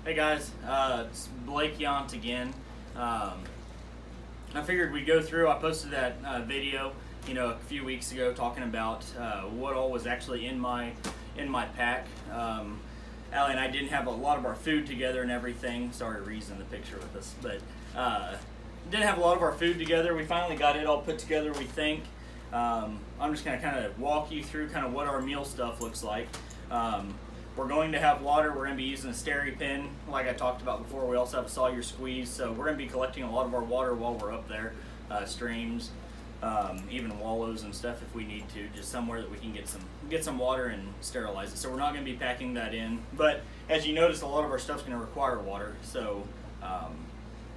Hey guys, it's B.Yount again. I figured we'd go through. I posted that video, a few weeks ago talking about what all was actually in my pack. Aly and I didn't have a lot of our food together and everything. Sorry, Ree's in the picture with us, but didn't have a lot of our food together. We finally got it all put together, we think. I'm just going to kind of walk you through kind of what our meal stuff looks like. We're going to have water. We're going to be using a steri pen, like I talked about before. We also have a Sawyer squeeze, so we're going to be collecting a lot of our water while we're up there, streams, even wallows and stuff if we need to, just somewhere that we can get some water and sterilize it. So we're not going to be packing that in, but as you notice, a lot of our stuff's going to require water, so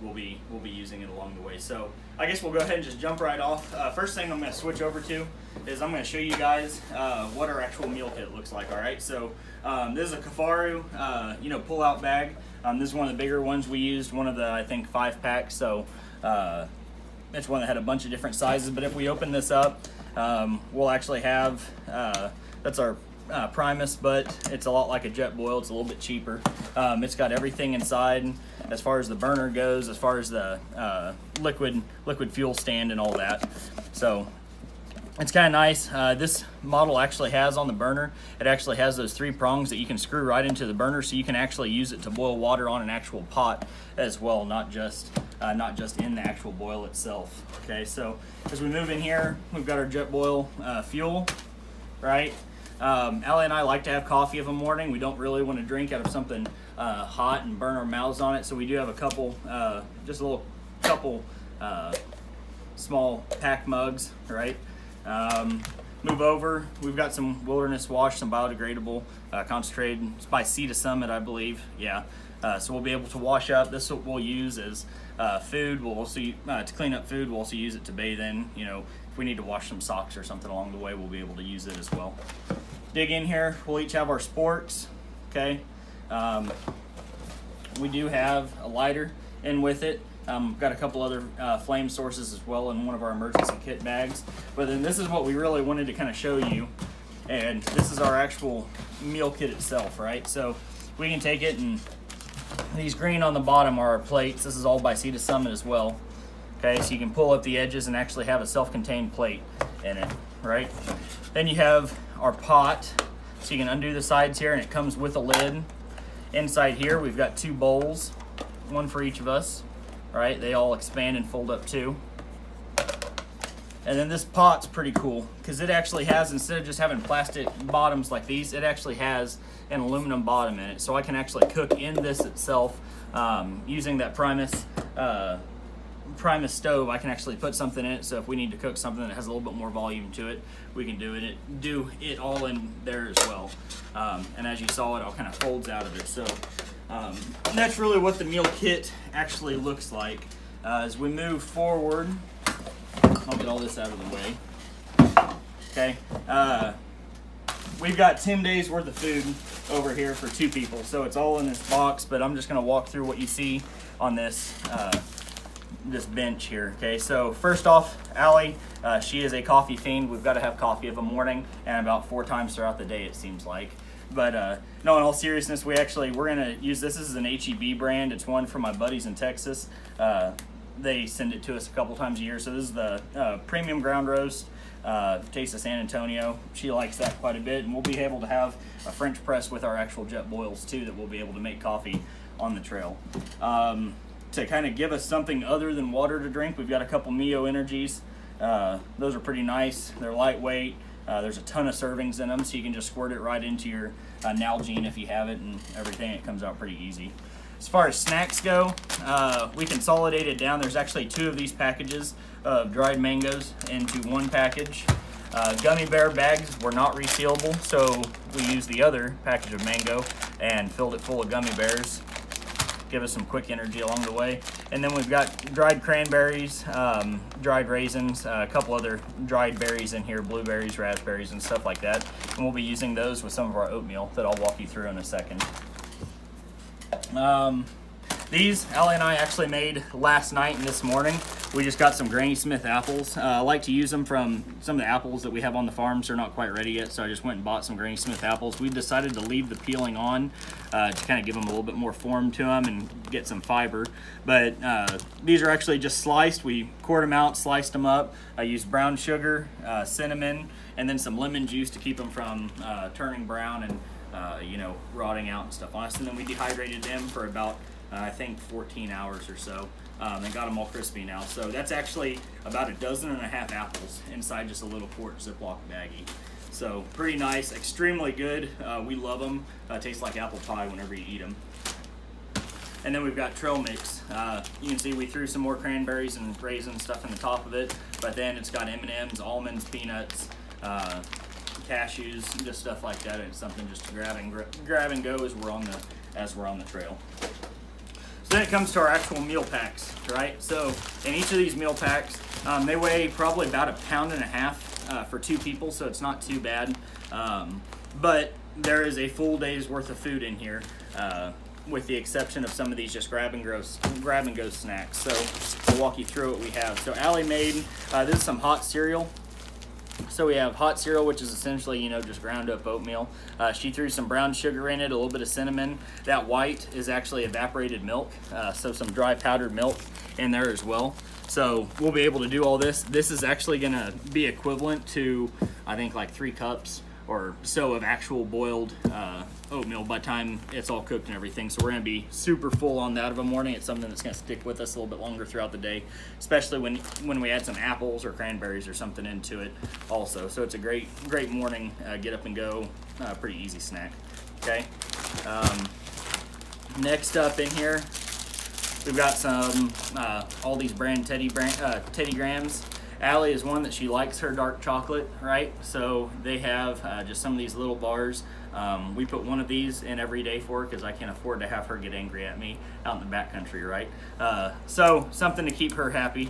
we'll be using it along the way. So I guess we'll go ahead and just jump right off. First thing I'm going to switch over to is I'm going to show you guys what our actual meal kit looks like. All right, so this is a Kafaru pull-out bag. This is one of the bigger ones we used, one of the I think 5-pack. So it's one that had a bunch of different sizes. But if we open this up, we'll actually have that's our Primus, but it's a lot like a Jetboil. It's a little bit cheaper. It's got everything inside as far as the burner goes, as far as the liquid fuel stand and all that. So it's kind of nice. This model actually has on the burner, it actually has those 3 prongs that you can screw right into the burner, so you can actually use it to boil water on an actual pot as well, not just in the actual boil itself. Okay, so as we move in here, we've got our Jetboil fuel, right? Aly and I like to have coffee of a morning. We don't really want to drink out of something hot and burn our mouths on it, so we do have a couple, just a little couple small pack mugs, right? Move over, we've got some Wilderness Wash, some biodegradable concentrated. It's by Sea to Summit, I believe. Yeah. So we'll be able to wash up. This we'll use as food. We'll also to clean up food. We'll also use it to bathe in. If we need to wash some socks or something along the way, we'll be able to use it as well. Dig in here. We'll each have our sports. Okay. We do have a lighter in with it. Got a couple other flame sources as well in one of our emergency kit bags. But then this is what we really wanted to kind of show you. And this is our actual meal kit itself, right? So we can take it, and these green on the bottom are our plates. This is all by Sea to Summit as well. Okay, so you can pull up the edges and actually have a self-contained plate in it, right? Then you have our pot. So you can undo the sides here, and it comes with a lid. Inside here, we've got 2 bowls, one for each of us. Right, they all expand and fold up too. And then this pot's pretty cool because it actually has, instead of just having plastic bottoms like these, it actually has an aluminum bottom in it. So I can actually cook in this itself using that Primus stove. I can actually put something in it, so if we need to cook something that has a little bit more volume to it, we can do it all in there as well. And as you saw, it all kind of folds out of it. So that's really what the meal kit actually looks like. As we move forward, I'll get all this out of the way. Okay, we've got 10 days worth of food over here for 2 people, so it's all in this box, but I'm just going to walk through what you see on this bench here. Okay, so first off, Aly, she is a coffee fiend. We've got to have coffee of a morning and about 4 times throughout the day, it seems like. But no, in all seriousness, we're going to use this. This is an HEB brand. It's one from my buddies in Texas. They send it to us a couple times a year. So this is the premium ground roast, Taste of San Antonio. She likes that quite a bit. And we'll be able to have a French press with our actual Jetboils too, that we'll be able to make coffee on the trail. To kind of give us something other than water to drink, we've got a couple Mio Energies. Those are pretty nice. They're lightweight. There's a ton of servings in them, so you can just squirt it right into your Nalgene if you have it, and everything. It comes out pretty easy. As far as snacks go, we consolidated down. There's actually 2 of these packages of dried mangoes into 1 package. Gummy bear bags were not resealable, so we used the other package of mango and filled it full of gummy bears. Give us some quick energy along the way. And then we've got dried cranberries, dried raisins, a couple other dried berries in here, blueberries, raspberries, and stuff like that. And we'll be using those with some of our oatmeal that I'll walk you through in a second. These, Aly and I actually made last night and this morning. we just got some Granny Smith apples. I like to use them from some of the apples that we have on the farms. They're not quite ready yet, so I just went and bought some Granny Smith apples. We decided to leave the peeling on to kind of give them a little bit more form to them and get some fiber. But these are actually just sliced. We cored them out, sliced them up. I used brown sugar, cinnamon, and then some lemon juice to keep them from turning brown and rotting out and stuff on us. And then we dehydrated them for about I think 14 hours or so, and got them all crispy now. So that's actually about 1.5 dozen apples inside just a little quart Ziploc baggie. So pretty nice, extremely good. We love them. Tastes like apple pie whenever you eat them. And then we've got trail mix. You can see we threw some more cranberries and raisins stuff in the top of it, but then it's got M&Ms, almonds, peanuts, cashews, just stuff like that. It's something just to grab and go as we're on the trail. So then it comes to our actual meal packs, right? So in each of these meal packs, they weigh probably about 1.5 pounds for 2 people, so it's not too bad. But there is a full day's worth of food in here, with the exception of some of these just grab and go snacks. So I'll walk you through what we have. So Aly made this is some hot cereal. So we have hot cereal, which is essentially, just ground up oatmeal. She threw some brown sugar in it, a little bit of cinnamon. That white is actually evaporated milk, so some dry powdered milk in there as well. So we'll be able to do all this. This is actually gonna be equivalent to, I think, like 3 cups or so of actual boiled oatmeal by the time it's all cooked and everything. So we're gonna be super full on that of a morning. It's something that's gonna stick with us a little bit longer throughout the day, especially when we add some apples or cranberries or something into it also. So it's a great morning get up and go, pretty easy snack. Okay. Next up in here, we've got some Aldi's brand Teddy Grahams. Aly is one that she likes her dark chocolate, right? So they have just some of these little bars. We put one of these in every day for her because I can't afford to have her get angry at me out in the backcountry, right? So something to keep her happy.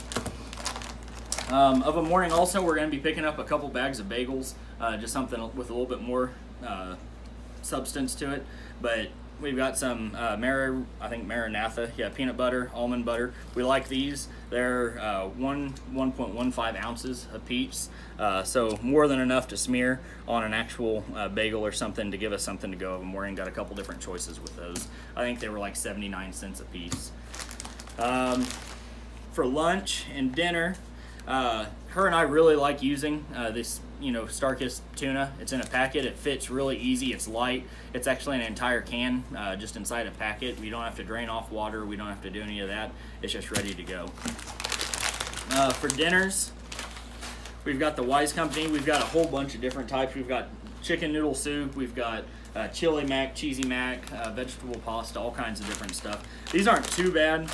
Of a morning also, we're going to be picking up a couple bags of bagels, just something with a little bit more substance to it. But we've got some Maranatha, peanut butter, almond butter. We like these. They're 1.15 ounces a piece, so more than enough to smear on an actual bagel or something to give us something to go of a morning. Got a couple different choices with those. I think they were like 79 cents a piece. For lunch and dinner, her and I really like using this Starkist tuna. It's in a packet. It fits really easy. It's light. It's actually an entire can just inside a packet. We don't have to drain off water. We don't have to do any of that. It's just ready to go. For dinners, we've got the Wise Company. We've got a whole bunch of different types. We've got chicken noodle soup. We've got chili mac, cheesy mac, vegetable pasta, all kinds of different stuff. These aren't too bad.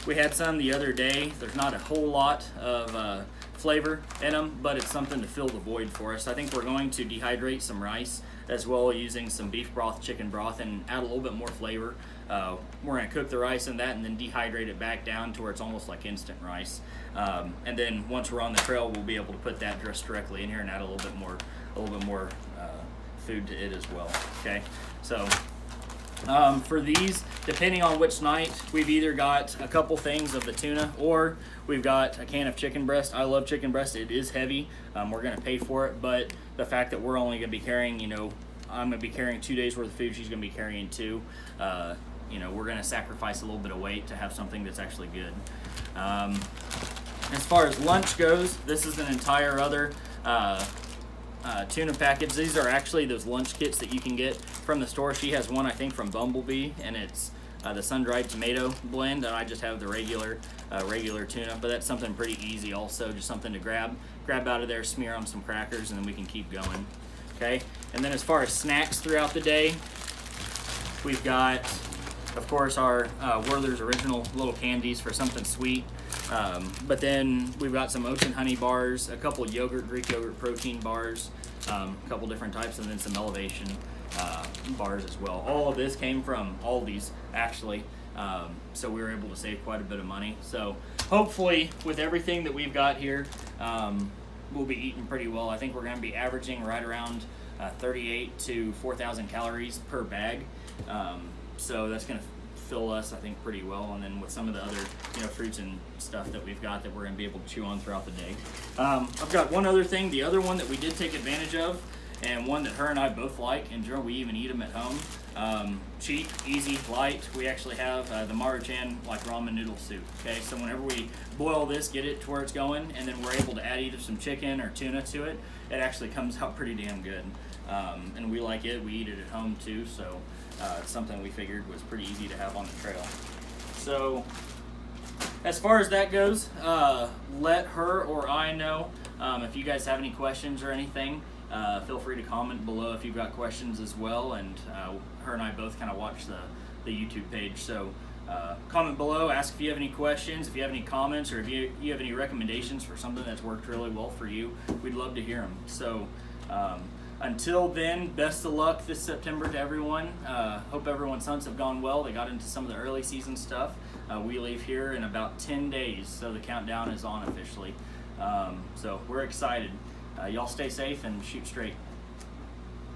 We had some the other day. There's not a whole lot of flavor in them, but it's something to fill the void for us. I think we're going to dehydrate some rice as well, using some beef broth, chicken broth, and add a little bit more flavor. We're going to cook the rice in that and then dehydrate it back down to where it's almost like instant rice. And then once we're on the trail, we'll be able to put that just directly in here and add a little bit more food to it as well. Okay, so for these, depending on which night, we've either got a couple things of the tuna or we've got a can of chicken breast. I love chicken breast. It is heavy. We're going to pay for it, but the fact that we're only going to be carrying, I'm going to be carrying 2 days worth of food. She's going to be carrying 2. We're going to sacrifice a little bit of weight to have something that's actually good. As far as lunch goes, this is an entire other tuna package. These are actually those lunch kits that you can get from the store. She has one, I think, from Bumblebee, and it's the sun-dried tomato blend, and I just have the regular tuna, but that's something pretty easy also, just something to grab out of there, smear on some crackers, and then we can keep going. Okay, and then as far as snacks throughout the day, we've got, of course, our Werther's Original little candies for something sweet. But then we've got some oats and honey bars, a couple Greek yogurt protein bars, a couple different types, and then some Elevation bars as well. All of this came from Aldi's, actually, so we were able to save quite a bit of money. So hopefully with everything that we've got here, we'll be eating pretty well. I think we're going to be averaging right around 38 to 4,000 calories per bag. So that's going to fill us, I think, pretty well. And then with some of the other, fruits and stuff that we've got that we're going to be able to chew on throughout the day. I've got one other thing. The other one that we did take advantage of, and one that her and I both like, and we even eat them at home. Cheap, easy, light. We actually have the Maruchan like ramen noodle soup. Okay, so whenever we boil this, get it to where it's going, and then we're able to add either some chicken or tuna to it, it actually comes out pretty damn good. And we like it. We eat it at home too, so it's something we figured was pretty easy to have on the trail. So as far as that goes, let her or I know if you guys have any questions or anything. Feel free to comment below if you've got questions as well, and her and I both kind of watch the YouTube page, so comment below, ask if you have any questions, if you have any comments, or if you have any recommendations for something that's worked really well for you. We'd love to hear them. So until then, best of luck this September to everyone. Hope everyone's hunts have gone well. They got into some of the early season stuff. We leave here in about 10 days, so the countdown is on officially. So we're excited. Y'all stay safe and shoot straight.